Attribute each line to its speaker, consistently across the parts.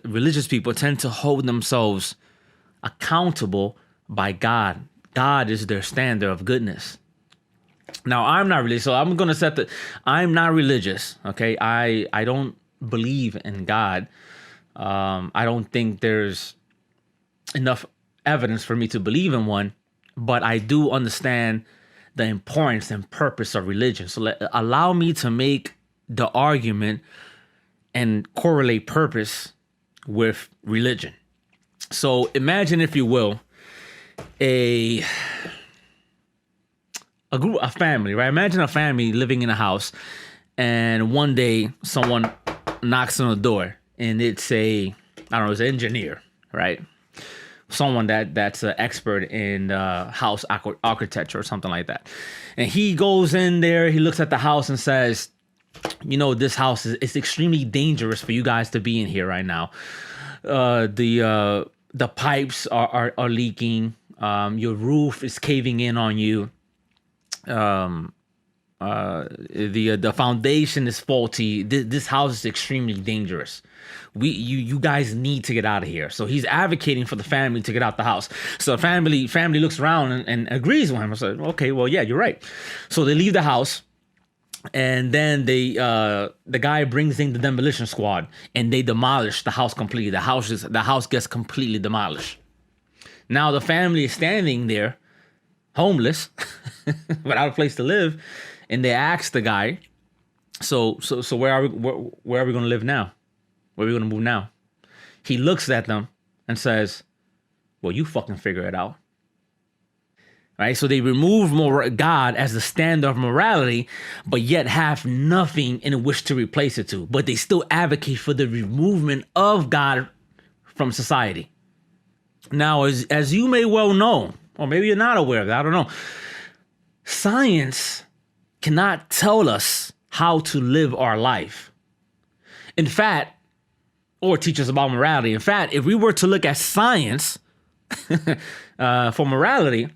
Speaker 1: religious people tend to hold themselves accountable by God. God is their standard of goodness. Now, I'm not religious, so I'm going to I'm not religious, okay? I don't believe in God. I don't think there's enough evidence for me to believe in one, but I do understand the importance and purpose of religion. So allow me to make the argument and correlate purpose with religion. So imagine, if you will, a family, right? Imagine a family living in a house, and one day someone knocks on the door, and it's it's an engineer, right? Someone that's an expert in house architecture or something like that. And he goes in there, he looks at the house and says, this house it's extremely dangerous for you guys to be in here right now. The pipes are leaking. Your roof is caving in on you. The foundation is faulty. This house is extremely dangerous. You guys need to get out of here. So he's advocating for the family to get out the house. So the family looks around and agrees with him. I said, okay, well, yeah, you're right. So they leave the house, and then the guy brings in the demolition squad, and they demolish the house completely. The house gets completely demolished. Now the family is standing there, homeless, without a place to live, and they ask the guy, so where are we going to live now? Where are we going to move now? He looks at them and says, well, you fucking figure it out. Right? So they remove God as the standard of morality, but yet have nothing in which to replace it to. But they still advocate for the removal of God from society. Now, as you may well know, or maybe you're not aware of that, I don't know, science cannot tell us how to live our life. In fact, or teach us about morality. In fact, if we were to look at science for morality,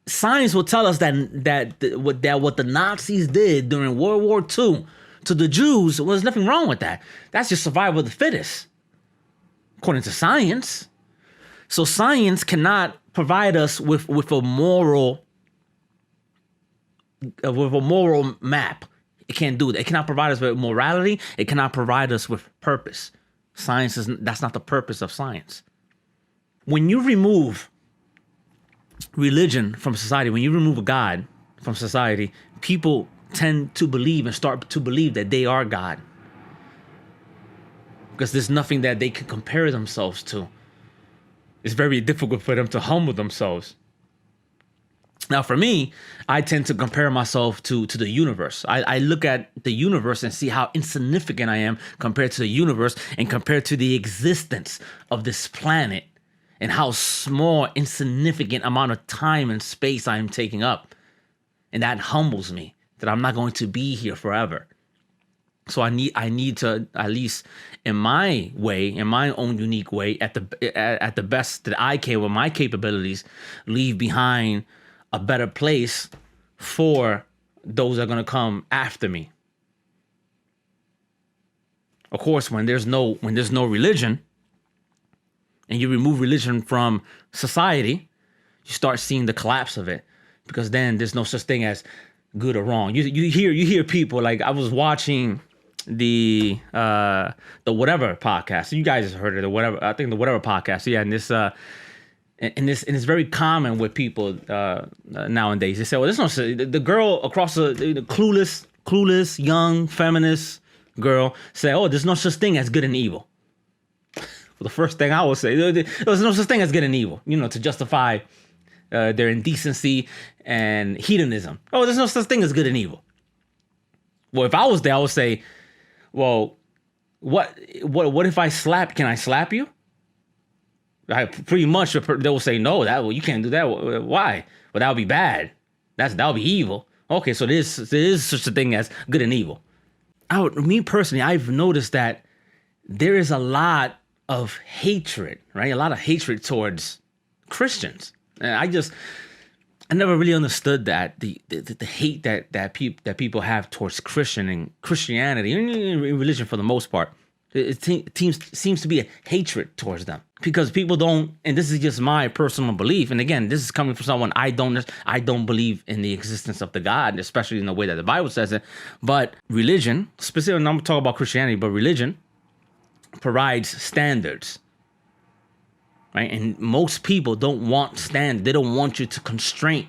Speaker 1: science will tell us that what the Nazis did during World War II to the Jews, well, there's nothing wrong with that. That's just survival of the fittest, according to science. So science cannot provide us with a moral map. It can't do that. It cannot provide us with morality. It cannot provide us with purpose. That's not the purpose of science. When you remove religion from society, when you remove God from society, people tend to believe and start to believe that they are God. Because there's nothing that they can compare themselves to. It's very difficult for them to humble themselves. Now, for me, I tend to compare myself to the universe. I look at the universe and see how insignificant I am compared to the universe and compared to the existence of this planet and how small, insignificant amount of time and space I am taking up. And that humbles me, that I'm not going to be here forever. So I need to, at least in my way, in my own unique way, at the best that I can with my capabilities, leave behind a better place for those that are going to come after me. Of course, when there's no religion, and you remove religion from society, you start seeing the collapse of it, because then there's no such thing as good or wrong. You hear people, like I was watching the whatever podcast. You guys have heard of the whatever. I think the whatever podcast. Yeah, and this. And it's very common with people nowadays. They say, "Well, there's no the girl across the clueless, young, feminist girl say, oh, there's no such thing as good and evil." Well, the first thing I would say, there's no such thing as good and evil, to justify their indecency and hedonism. Oh, there's no such thing as good and evil. Well, if I was there, I would say, well, what if I slap? Can I slap you? Pretty much they will say, no, you can't do that. Why? Well, that would be bad. That would be evil. Okay, so there is such a thing as good and evil. Me personally, I've noticed that there is a lot of hatred, right? A lot of hatred towards Christians. And I never really understood that the hate that people have towards Christianity, and religion for the most part. Seems to be a hatred towards them because people don't, and this is just my personal belief. And again, this is coming from someone I don't believe in the existence of the God, especially in the way that the Bible says it. But religion, specifically, I'm talking about Christianity, but religion provides standards, right? And most people don't want standards. They don't want you to constrain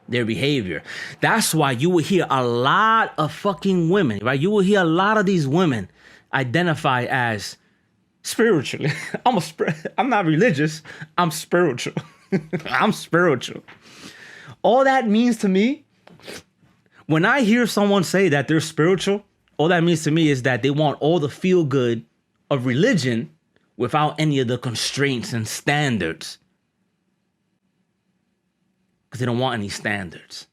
Speaker 1: their behavior. That's why you will hear a lot of fucking women, right? You will hear a lot of these women identify as spiritually. I'm not religious. I'm spiritual. I'm spiritual. All that means to me, when I hear someone say that they're spiritual, all that means to me is that they want all the feel good of religion without any of the constraints and standards. Because they don't want any standards.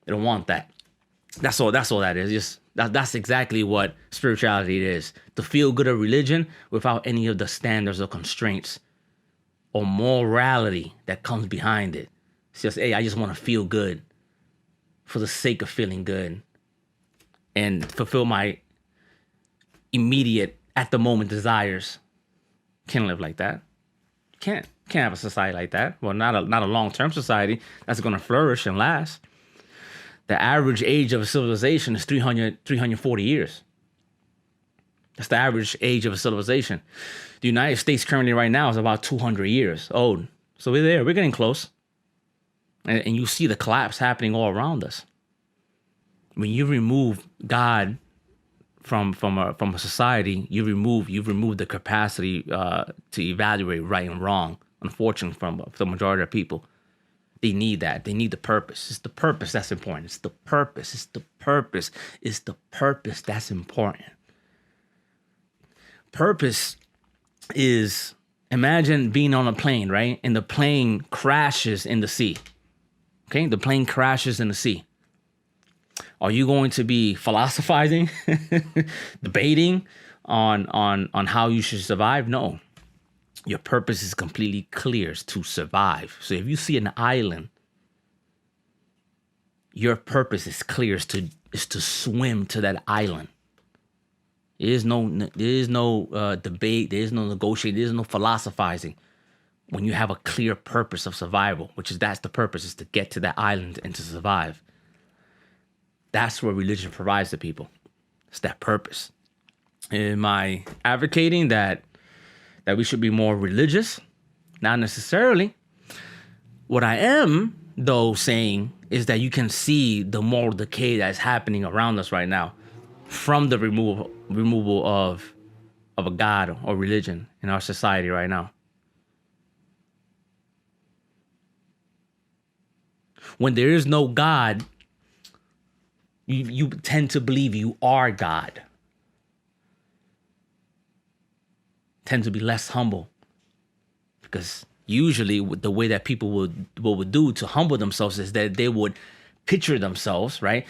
Speaker 1: They don't want that. That's all that is. That's exactly what spirituality is. The feel good of religion without any of the standards or constraints or morality that comes behind it. It's just, hey, I just want to feel good for the sake of feeling good and fulfill my immediate, at the moment desires. Can't live like that. Can't have a society like that. Well, not a long-term society that's going to flourish and last. The average age of a civilization is 340 years. That's the average age of a civilization. The United States currently right now is about 200 years old. So we're there. We're getting close. And you see the collapse happening all around us. When you remove God from a society, you've removed the capacity to evaluate right and wrong. Unfortunately, from the majority of people, they need that. They need the purpose. It's the purpose that's important. It's the purpose. It's the purpose. It's the purpose that's important. Purpose is, imagine being on a plane, right? And the plane crashes in the sea. Okay, the plane crashes in the sea. Are you going to be philosophizing, debating on how you should survive? No. Your purpose is completely clear, is to survive. So if you see an island, your purpose is clear, is to swim to that island. There is no debate. There is no negotiating. There is no philosophizing. When you have a clear purpose of survival, that's the purpose, is to get to that island and to survive. That's what religion provides to people. It's that purpose. Am I advocating that we should be more religious? Not necessarily. What I am, though, saying is that you can see the moral decay that's happening around us right now from the removal of a God or religion in our society right now. When there is no God, you tend to believe you are God. Tend to be less humble, because usually the way that people would do to humble themselves is that they would picture themselves, right?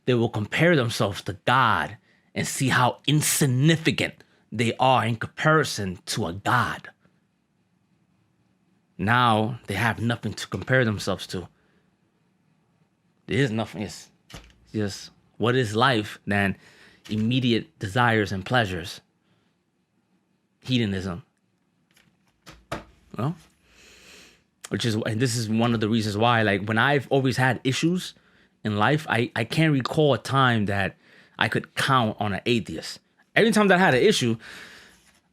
Speaker 1: They will compare themselves to God and see how insignificant they are in comparison to a God. Now they have nothing to compare themselves to. There is nothing. It's just, what is life than immediate desires and pleasures? Hedonism. Well, and this is one of the reasons why, like, when I've always had issues in life, I can't recall a time that I could count on an atheist. Every time that I had an issue,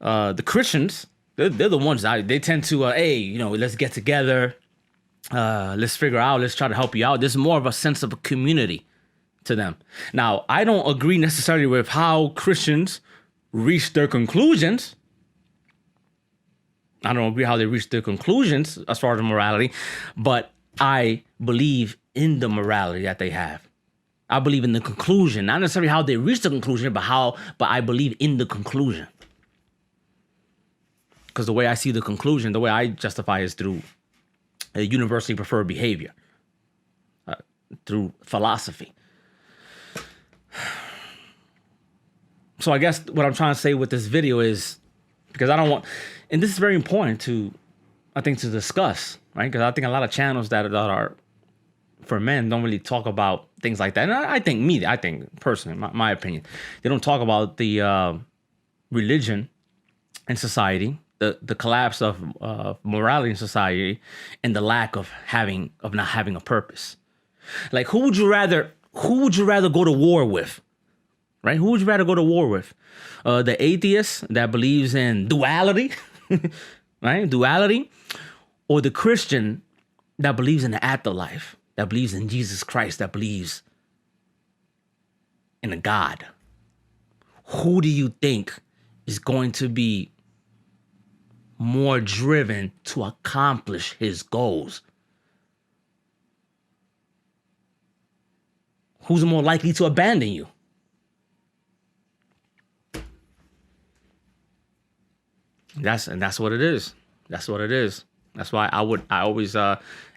Speaker 1: the Christians, they're the ones they tend to, let's get together, let's figure out, let's try to help you out. There's more of a sense of a community to them. Now, I don't agree necessarily with how Christians reach their conclusions. I don't agree how they reach their conclusions as far as morality, but I believe in the morality that they have. I believe in the conclusion, not necessarily how they reach the conclusion, but I believe in the conclusion. Because the way I see the conclusion, the way I justify is through a universally preferred behavior, through philosophy. So I guess what I'm trying to say with this video is, because I don't want, and this is very important to discuss, right? Because I think a lot of channels that are for men don't really talk about things like that. And I think personally, my opinion, they don't talk about the religion in society, the collapse of morality in society, and the lack of not having a purpose. Like, who would you rather go to war with? Right? Who would you rather go to war with? The atheist that believes in duality, right? Duality, or the Christian that believes in the afterlife, that believes in Jesus Christ, that believes in a God. Who do you think is going to be more driven to accomplish his goals? Who's more likely to abandon you? That's what it is. That's what it is. That's why I always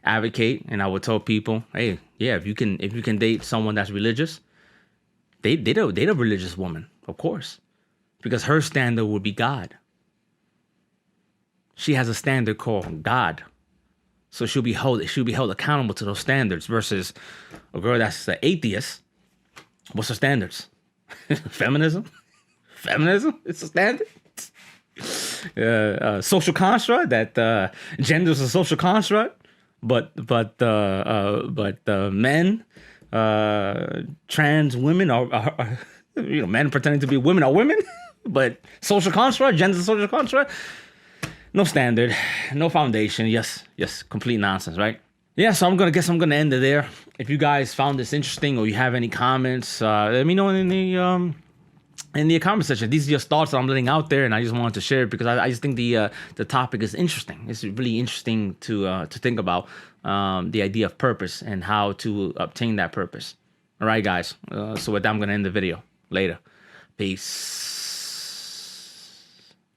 Speaker 1: advocate, and I would tell people, hey, yeah, if you can date someone that's religious, date a religious woman, of course, because her standard would be God. She has a standard called God, so she'll be held accountable to those standards. Versus a girl that's an atheist, what's her standards? Feminism, it's a standard. Social construct that gender is a social construct, but men, trans women are men pretending to be women are women, but social construct, gender is a social construct. No standard, no foundation. Yes, complete nonsense, right? Yeah, so I'm gonna end it there. If you guys found this interesting or you have any comments, let me know in the comment section. These are just thoughts that I'm letting out there, and I just wanted to share it because I just think the topic is interesting. It's really interesting to think about the idea of purpose and how to obtain that purpose. All right, guys. So with that, I'm gonna end the video. Later. Peace.